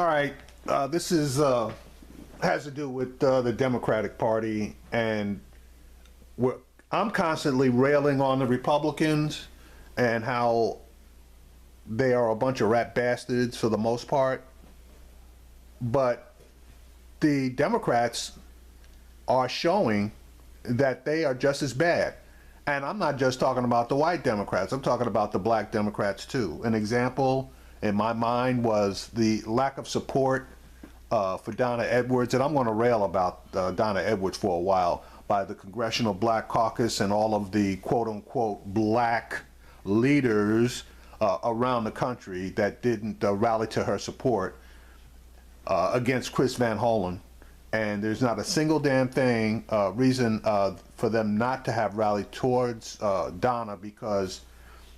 All right, this is has to do with the Democratic Party, and I'm constantly railing on the Republicans and how they are a bunch of rat bastards for the most part. But the Democrats are showing that they are just as bad. And I'm not just talking about the white Democrats, I'm talking about the black Democrats too. An example in my mind was the lack of support for Donna Edwards, and I'm going to rail about Donna Edwards for a while, by the Congressional Black Caucus and all of the quote-unquote black leaders around the country that didn't rally to her support against Chris Van Hollen. And there's not a single damn reason for them not to have rallied towards Donna, because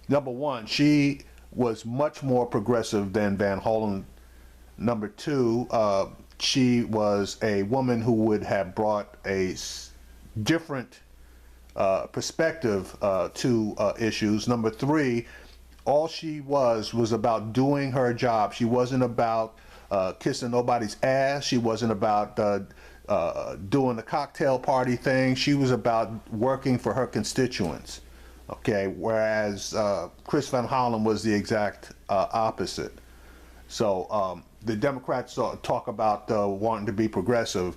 number one, she was much more progressive than Van Hollen. Number two, she was a woman who would have brought a different perspective to issues. Number three, all she was about doing her job. She wasn't about kissing nobody's ass. She wasn't about doing the cocktail party thing. She was about working for her constituents. Okay, whereas Chris Van Hollen was the exact opposite. So the Democrats talk about wanting to be progressive.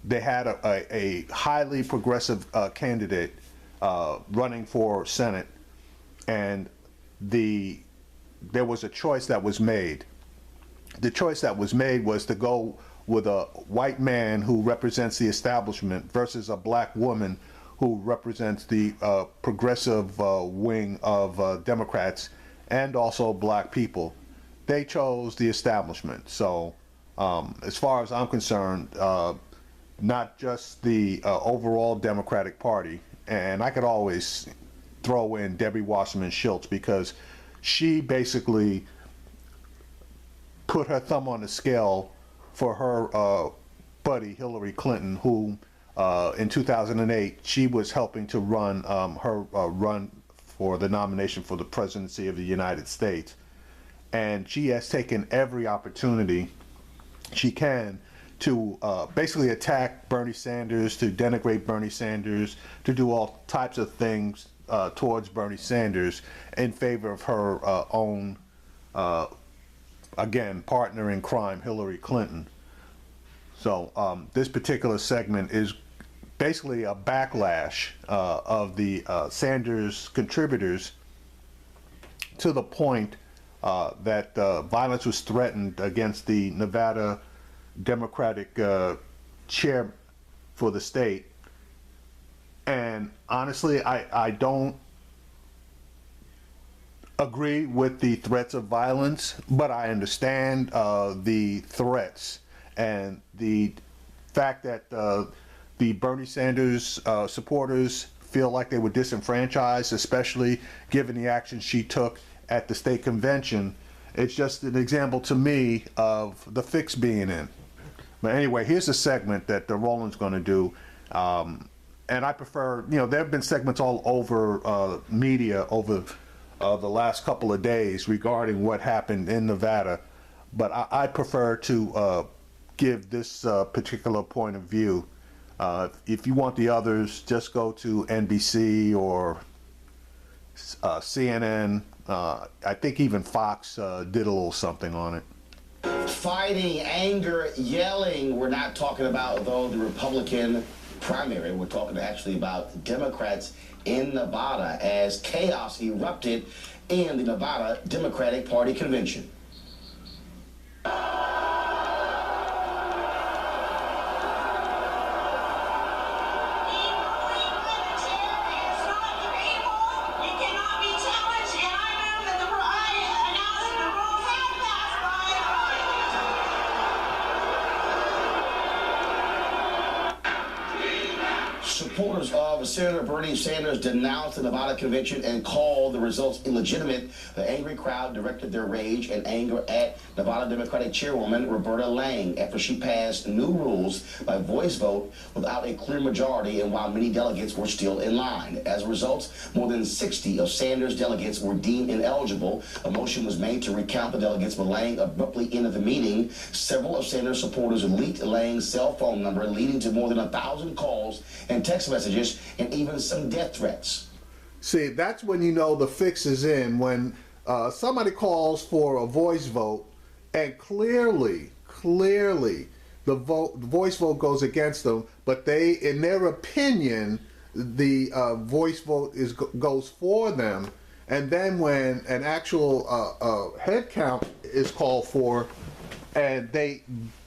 They had a highly progressive candidate running for Senate, and there was a choice that was made. The choice that was made was to go with a white man who represents the establishment versus a black woman who represents the progressive wing of Democrats and also black people. They chose the establishment. So as far as I'm concerned, not just the overall Democratic Party, and I could always throw in Debbie Wasserman Schultz, because she basically put her thumb on the scale for her buddy Hillary Clinton, who in 2008 she was helping to run her run for the nomination for the presidency of the United States. And she has taken every opportunity she can to basically attack Bernie Sanders, to denigrate Bernie Sanders, to do all types of things towards Bernie Sanders in favor of her own, again, partner in crime, Hillary Clinton. So this particular segment is basically a backlash of the Sanders contributors, to the point that violence was threatened against the Nevada Democratic chair for the state. And honestly, I don't agree with the threats of violence, but I understand the threats and the fact that the Bernie Sanders supporters feel like they were disenfranchised, especially given the action she took at the state convention. It's just an example to me of the fix being in. But anyway, here's a segment that Roland's going to do. And I prefer, there have been segments all over media over the last couple of days regarding what happened in Nevada. But I prefer to give this particular point of view. If you want the others, just go to NBC or CNN. I think even Fox did a little something on it. Fighting, anger, yelling. We're not talking about, though, the Republican primary. We're talking actually about Democrats in Nevada as chaos erupted in the Nevada Democratic Party convention. Supporters of Senator Bernie Sanders denounced the Nevada convention and called the results illegitimate. The angry crowd directed their rage and anger at Nevada Democratic Chairwoman Roberta Lang after she passed new rules by voice vote without a clear majority and while many delegates were still in line. As a result, more than 60 of Sanders' delegates were deemed ineligible. A motion was made to recount the delegates, but Lang abruptly ended the meeting. Several of Sanders' supporters leaked Lang's cell phone number, leading to more than 1,000 calls and text messages and even some death threats. See, that's when you know the fix is in, when somebody calls for a voice vote and clearly the voice vote goes against them, but they, in their opinion, the voice vote goes for them. And then when an actual head count is called for and they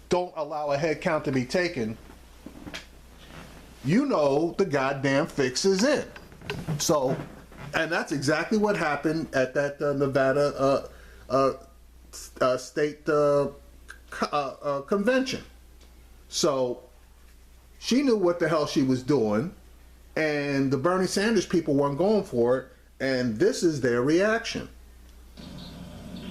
don't allow a head count to be taken, you know the goddamn fix is in. So, and that's exactly what happened at that Nevada state convention. So she knew what the hell she was doing, and the Bernie Sanders people weren't going for it, and this is their reaction.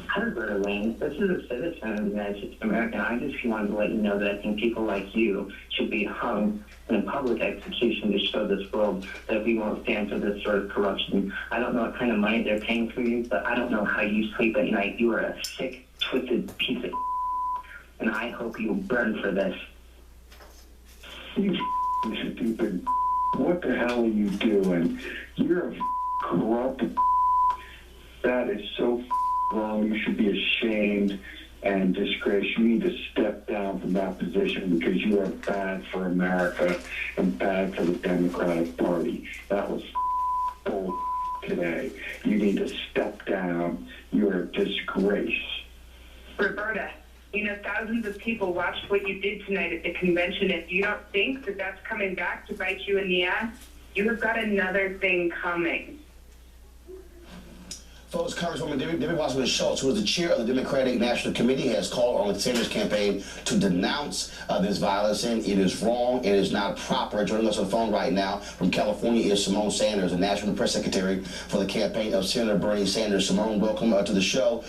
Hi, Roberta Lang. This is a citizen of the United States of America, and I just wanted to let you know that I think people like you should be hung in a public execution to show this world that we won't stand for this sort of corruption. I don't know what kind of money they're paying for you, but I don't know how you sleep at night. You are a sick, twisted piece of and I hope you burn for this. You stupid. What the hell are you doing? You're a corrupt. That is so wrong. You should be ashamed and disgraced. You need to step down from that position because you are bad for America and bad for the Democratic Party. That was bull today. You need to step down. You're a disgrace. Roberta, you know, thousands of people watched what you did tonight at the convention. If you don't think that that's coming back to bite you in the ass, you have got another thing coming. Folks, Congresswoman Debbie Wasserman Schultz, who is the chair of the Democratic National Committee, has called on the Sanders campaign to denounce this violence, and it is wrong, it is not proper. Joining us on the phone right now from California is Simone Sanders, the National Press Secretary for the campaign of Senator Bernie Sanders. Simone, welcome to the show.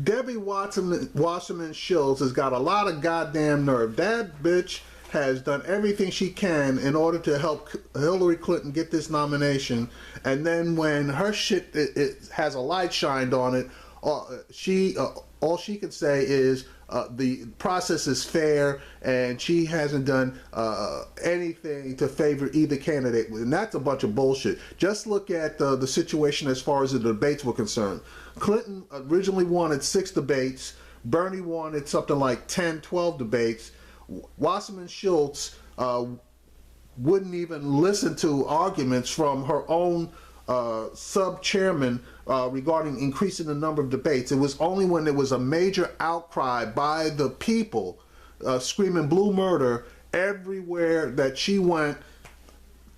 Debbie Wasserman Schultz has got a lot of goddamn nerve. That bitch has done everything she can in order to help Hillary Clinton get this nomination, and then when her shit it has a light shined on it, all she can say is the process is fair, and she hasn't done anything to favor either candidate, and that's a bunch of bullshit. Just look at the situation as far as the debates were concerned. Clinton originally wanted 6 debates. Bernie wanted something like 10, 12 debates. Wasserman Schultz wouldn't even listen to arguments from her own sub-chairman regarding increasing the number of debates. It was only when there was a major outcry by the people screaming blue murder everywhere that she went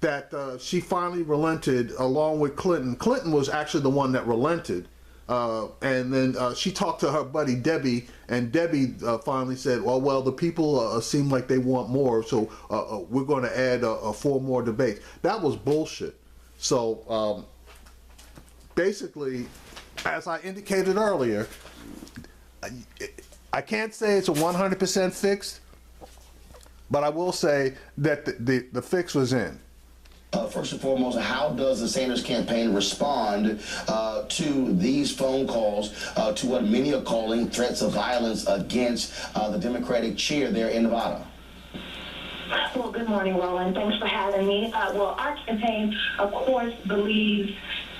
that she finally relented along with Clinton. Clinton was actually the one that relented. And then she talked to her buddy Debbie, and Debbie finally said, well, the people seem like they want more, so we're going to add 4 more debates. That was bullshit. So basically, as I indicated earlier, I can't say it's a 100% fixed, but I will say that the fix was in. First and foremost, how does the Sanders campaign respond to these phone calls, to what many are calling threats of violence against the Democratic chair there in Nevada? Well, good morning, Roland. Thanks for having me. Well, our campaign, of course, believes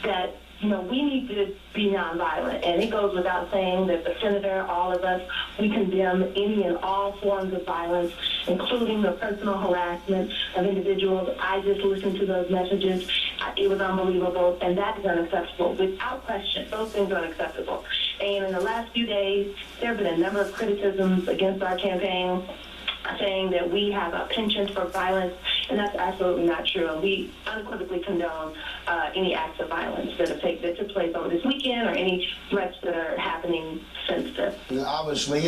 that we need to be nonviolent, and it goes without saying that the senator, all of us, we condemn any and all forms of violence, including the personal harassment of individuals. I just listened to those messages. It was unbelievable, and that is unacceptable. Without question, those things are unacceptable. And in the last few days, there have been a number of criticisms against our campaign, saying that we have a penchant for violence and that's absolutely not true. And we unequivocally condone any acts of violence that took place over this weekend or any threats that are happening since this. Obviously,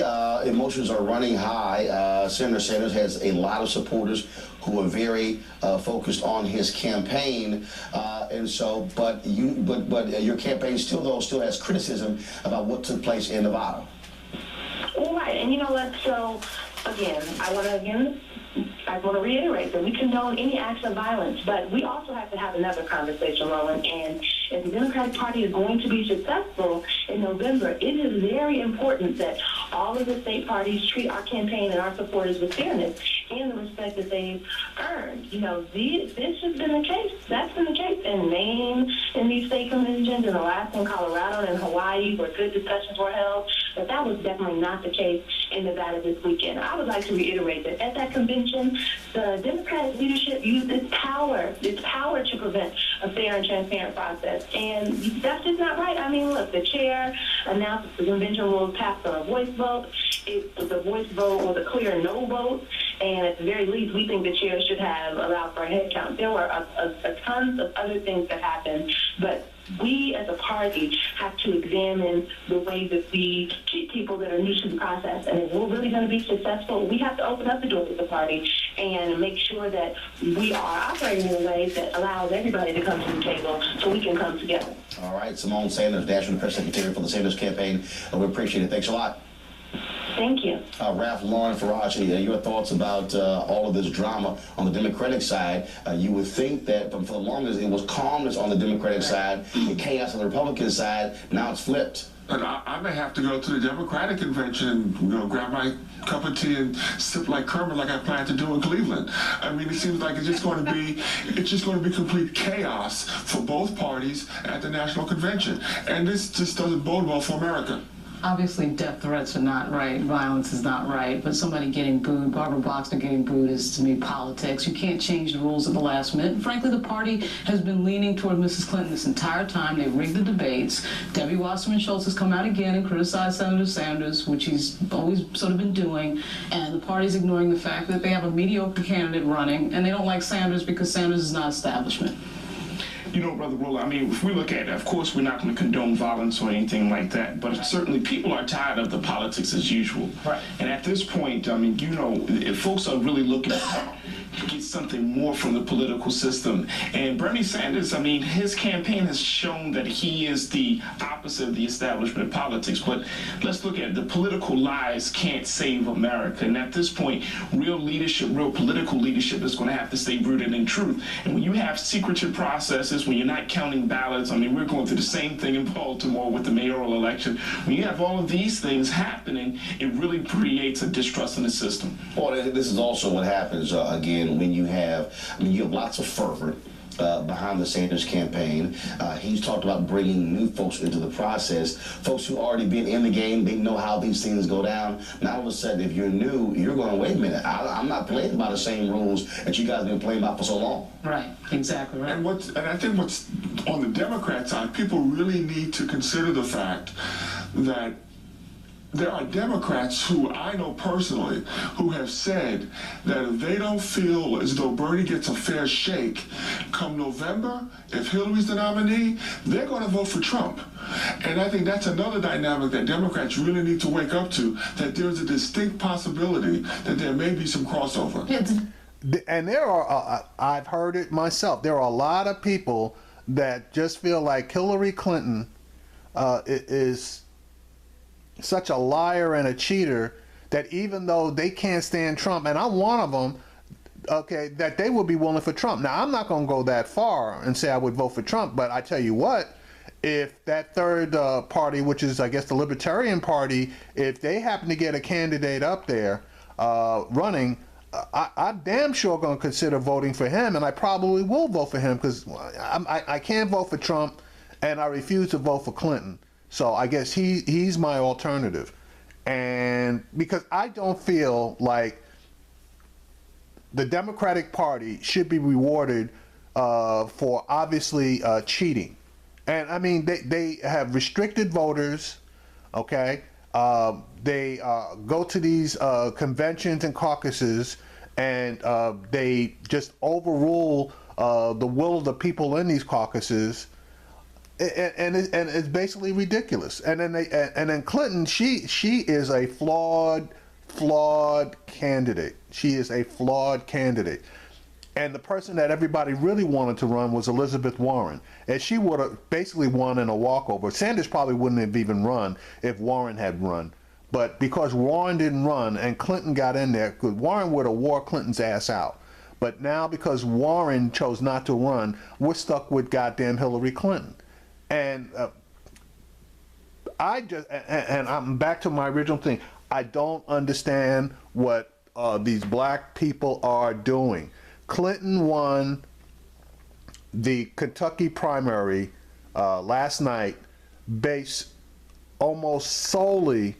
emotions are running high. Senator Sanders has a lot of supporters who are very focused on his campaign, and so, but your campaign still has criticism about what took place in Nevada. All right, and you know what? So again, I want to reiterate that we condone any acts of violence, but we also have to have another conversation, Roland. And if the Democratic Party is going to be successful in November, it is very important that all of the state parties treat our campaign and our supporters with fairness and the respect that they've earned. You know, this has been the case. That's been the case in Maine, in these state conventions, in Alaska, and Colorado, and Hawaii, where good discussions were held. But that was definitely not the case in Nevada this weekend. I would like to reiterate that at that convention, the Democratic leadership used its power to prevent a fair and transparent process. And that's just not right. I mean, look, the chair announced the convention rules passed on a voice vote. The voice vote was a clear no vote. And at the very least, we think the chair should have allowed for a head count. There were a tons of other things that happened, but we as a party have to examine the way that we treat people that are new to the process. And if we're really going to be successful, we have to open up the doors of the party and make sure that we are operating in a way that allows everybody to come to the table so we can come together. All right, Simone Sanders, National Press Secretary for the Sanders Campaign. We appreciate it. Thanks a lot. Thank you. Ralph, Lauren, Faraji, your thoughts about all of this drama on the Democratic side. You would think that for the longest it was calmness on the Democratic side and chaos on the Republican side. Now it's flipped. And I may have to go to the Democratic convention and grab my cup of tea and sip like Kermit, like I plan to do in Cleveland. I mean, it seems like it's just going to be complete chaos for both parties at the national convention, and this just doesn't bode well for America. Obviously, death threats are not right. Violence is not right. But somebody getting booed, Barbara Boxer getting booed, is, to me, politics. You can't change the rules at the last minute. And frankly, the party has been leaning toward Mrs. Clinton this entire time. They rigged the debates. Debbie Wasserman Schultz has come out again and criticized Senator Sanders, which he's always sort of been doing. And the party's ignoring the fact that they have a mediocre candidate running, and they don't like Sanders because Sanders is not establishment. You know, Brother Rolla, I mean, if we look at it, of course, we're not going to condone violence or anything like that, but certainly people are tired of the politics as usual. Right. And at this point, I mean, you know, if folks are really looking to get something more from the political system, and Bernie Sanders, I mean, his campaign has shown that he is the opposite of the establishment of politics, but let's look at it. The political lies can't save America, and at this point, real leadership, real political leadership is going to have to stay rooted in truth. And when you have secretive processes, when you're not counting ballots, I mean, we're going through the same thing in Baltimore with the mayoral election. When you have all of these things happening, it really creates a distrust in the system. Well, this is also what happens, again, when you have lots of fervor behind the Sanders campaign. He's talked about bringing new folks into the process, folks who already been in the game. They know how these things go down. Now all of a sudden, if you're new, you're going, wait a minute, I'm not playing by the same rules that you guys have been playing by for so long. Right, exactly right. And I think what's on the Democrat side, people really need to consider the fact that there are Democrats who I know personally who have said that if they don't feel as though Bernie gets a fair shake come November, if Hillary's the nominee, they're going to vote for Trump. And I think that's another dynamic that Democrats really need to wake up to, that there's a distinct possibility that there may be some crossover. And there are, I've heard it myself, there are a lot of people that just feel like Hillary Clinton is such a liar and a cheater that even though they can't stand Trump, and I'm one of them, okay, that they would be willing for Trump. Now, I'm not going to go that far and say I would vote for Trump, but I tell you what, if that third party, which is, I guess, the Libertarian Party, if they happen to get a candidate up there running, I'm damn sure going to consider voting for him, and I probably will vote for him because I can't vote for Trump, and I refuse to vote for Clinton. So I guess he's my alternative. And because I don't feel like the Democratic Party should be rewarded for obviously cheating. And I mean, they have restricted voters, okay? They go to these conventions and caucuses and they just overrule the will of the people in these caucuses, and it's basically ridiculous. And then Clinton, she is a flawed candidate. She is a flawed candidate. And the person that everybody really wanted to run was Elizabeth Warren. And she would have basically won in a walkover. Sanders probably wouldn't have even run if Warren had run. But because Warren didn't run and Clinton got in there, because Warren would have wore Clinton's ass out. But now because Warren chose not to run, we're stuck with goddamn Hillary Clinton. And and I'm back to my original thing. I don't understand what these black people are doing. Clinton won the Kentucky primary last night based almost solely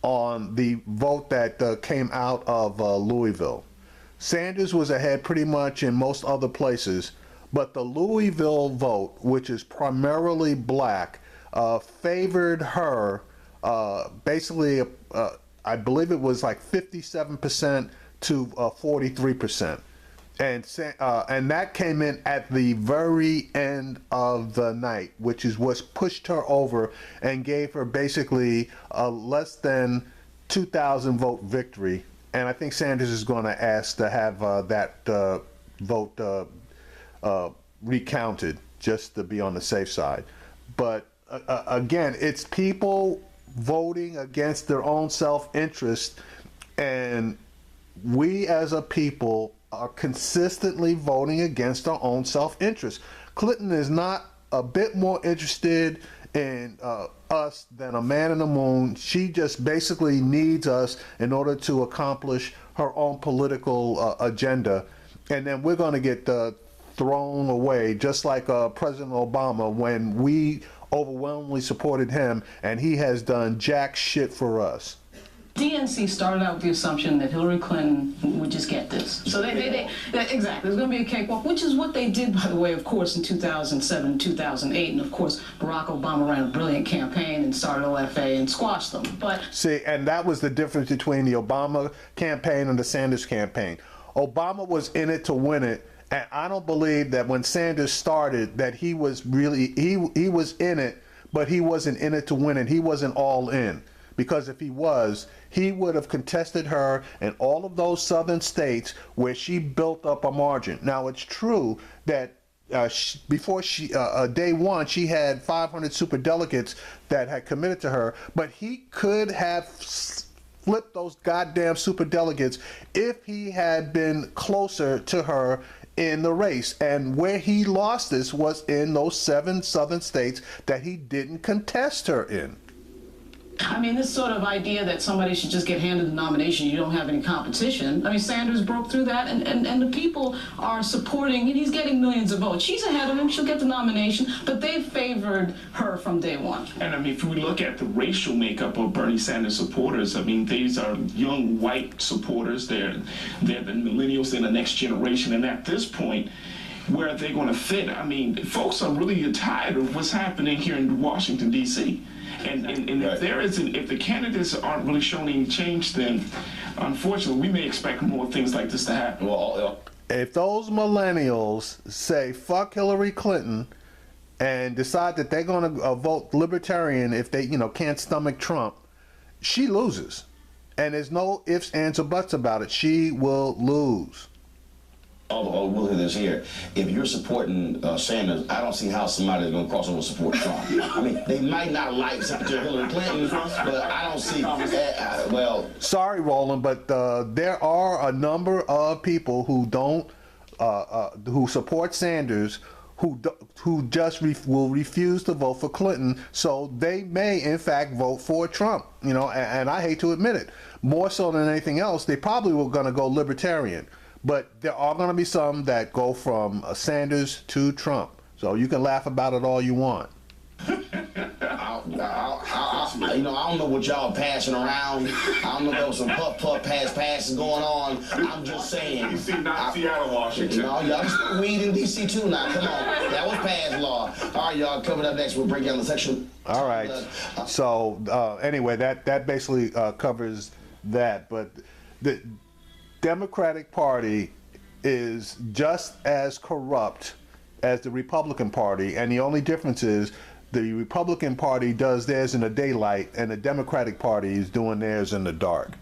on the vote that came out of Louisville. Sanders was ahead pretty much in most other places, but the Louisville vote, which is primarily black, favored her basically, I believe it was like 57% to 43%. And that came in at the very end of the night, which is what pushed her over and gave her basically a less than 2,000 vote victory. And I think Sanders is going to ask to have that vote recounted just to be on the safe side. But again, it's people voting against their own self-interest, and we as a people are consistently voting against our own self-interest. Clinton is not a bit more interested in us than a man in the moon. She just basically needs us in order to accomplish her own political agenda. And then we're going to get thrown away, just like President Obama, when we overwhelmingly supported him, and he has done jack shit for us. DNC started out with the assumption that Hillary Clinton would just get this. So they exactly, there's going to be a cakewalk, which is what they did, by the way, of course, in 2007, 2008. And of course, Barack Obama ran a brilliant campaign and started OFA and squashed them. But see, and that was the difference between the Obama campaign and the Sanders campaign. Obama was in it to win it. And I don't believe that when Sanders started that he was really, he was in it, but he wasn't in it to win it. He wasn't all in. Because if he was, he would have contested her in all of those southern states where she built up a margin. Now, it's true that before day one, she had 500 superdelegates that had committed to her, but he could have flipped those goddamn superdelegates if he had been closer to her in the race. And where he lost this was in those 7 southern states that he didn't contest her in. I mean, this sort of idea that somebody should just get handed the nomination, you don't have any competition. I mean, Sanders broke through that, and the people are supporting, and he's getting millions of votes. She's ahead of him, she'll get the nomination, but they favored her from day one. And I mean, if we look at the racial makeup of Bernie Sanders supporters, I mean, these are young white supporters. They're the millennials, they're the next generation, and at this point, where are they going to fit? I mean, folks are really tired of what's happening here in Washington, D.C. And if the candidates aren't really showing any change, then unfortunately we may expect more things like this to happen. If those millennials say fuck Hillary Clinton and decide that they're going to vote libertarian if they can't stomach Trump, she loses. And there's no ifs, ands, or buts about it. She will lose. We'll hear this here. If you're supporting Sanders, I don't see how somebody's going to cross over and support Trump. I mean, they might not like Secretary Hillary Clinton, but I don't see. Well, sorry, Roland, but there are a number of people who don't, who support Sanders, who just will refuse to vote for Clinton. So they may, in fact, vote for Trump. And I hate to admit it. More so than anything else, they probably were going to go libertarian. But there are going to be some that go from Sanders to Trump. So you can laugh about it all you want. I don't know what y'all passing around. I don't know if there was some puff, passes going on. I'm just saying. DC, not Seattle, Washington. No, y'all weed in DC too now. Come on. That was passed law. All right, y'all, coming up next, we'll break down the section. All right. So anyway, that basically covers that. But Democratic Party is just as corrupt as the Republican Party, and the only difference is the Republican Party does theirs in the daylight and the Democratic Party is doing theirs in the dark.